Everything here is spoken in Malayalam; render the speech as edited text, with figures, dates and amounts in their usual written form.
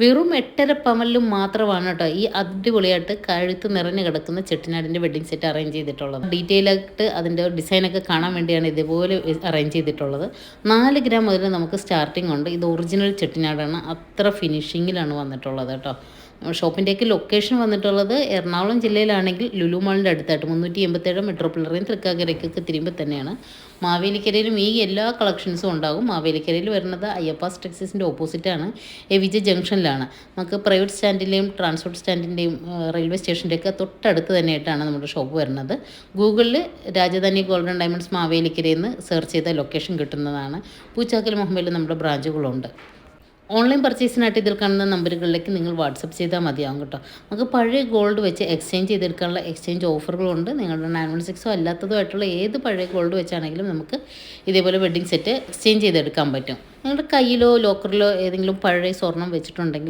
വെറും 8.5 പവനിലും മാത്രമാണ് കേട്ടോ ഈ അടിപൊളിയായിട്ട് കഴുത്ത് നിറഞ്ഞു കിടക്കുന്ന ചെട്ടിനാടിൻ്റെ വെഡ്ഡിംഗ് സെറ്റ് അറേഞ്ച് ചെയ്തിട്ടുള്ളത്. ഡീറ്റെയിൽ ആയിട്ട് അതിൻ്റെ ഡിസൈനൊക്കെ കാണാൻ വേണ്ടിയാണ് ഇതുപോലെ അറേഞ്ച് ചെയ്തിട്ടുള്ളത്. 4 ഗ്രാം മുതൽ നമുക്ക് സ്റ്റാർട്ടിംഗ് ഉണ്ട്. ഇത് ഒറിജിനൽ ചെട്ടിനാടാണ്. അത്ര ഫിനിഷിങ്ങിലാണ് വന്നിട്ടുള്ളത് കേട്ടോ. ഷോപ്പിൻ്റെയൊക്കെ ലൊക്കേഷൻ വന്നിട്ടുള്ളത് എറണാകുളം ജില്ലയിലാണെങ്കിൽ ലുലു മാളിൻ്റെ അടുത്തായിട്ട് 387 മെട്രോപൊളിറ്റൻ തൃക്കാക്കരയ്ക്കൊക്കെ തിരുമ്പ് തന്നെയാണ്. മാവേലിക്കരയിലും ഈ എല്ലാ കളക്ഷൻസും ഉണ്ടാകും. മാവേലിക്കരയിൽ വരുന്നത് അയ്യപ്പാസ് ടെക്സസിൻ്റെ ഓപ്പോസിറ്റാണ്, എവിജെ ജംഗ്ഷനിലാണ്. നമുക്ക് പ്രൈവറ്റ് സ്റ്റാൻഡിൻ്റെയും ട്രാൻസ്പോർട്ട് സ്റ്റാൻഡിൻ്റെയും റെയിൽവേ സ്റ്റേഷൻ്റെയൊക്കെ തൊട്ടടുത്ത് തന്നെയായിട്ടാണ് നമ്മുടെ ഷോപ്പ് വരുന്നത്. ഗൂഗിളിൽ രാജധാനി ഗോൾഡൻ ഡയമണ്ട്സ് മാവേലിക്കരയിൽ നിന്ന് സെർച്ച് ചെയ്ത ലൊക്കേഷൻ കിട്ടുന്നതാണ്. പൂച്ചാക്കൽ മുഹമ്മയിൽ നമ്മുടെ ബ്രാഞ്ചുകളുണ്ട്. ഓൺലൈൻ പർച്ചേസിനായിട്ട് ഇതിൽ കാണുന്ന നമ്പറുകളിലേക്ക് നിങ്ങൾ വാട്സപ്പ് ചെയ്താൽ മതിയാകും കേട്ടോ. നമുക്ക് പഴയ ഗോൾഡ് വെച്ച് എക്സ്ചേഞ്ച് ചെയ്തെടുക്കാനുള്ള എക്സ്ചേഞ്ച് ഓഫറുകളുണ്ട്. നിങ്ങളുടെ 916 അല്ലാത്തതോ ആയിട്ടുള്ള ഏത് പഴയ ഗോൾഡ് വെച്ചാണെങ്കിലും നമുക്ക് ഇതേപോലെ വെഡ്ഡിംഗ് സെറ്റ് എക്സ്ചേഞ്ച് ചെയ്തെടുക്കാൻ പറ്റും. നിങ്ങളുടെ കയ്യിലോ ലോക്കറിലോ ഏതെങ്കിലും പഴയ സ്വർണം വെച്ചിട്ടുണ്ടെങ്കിൽ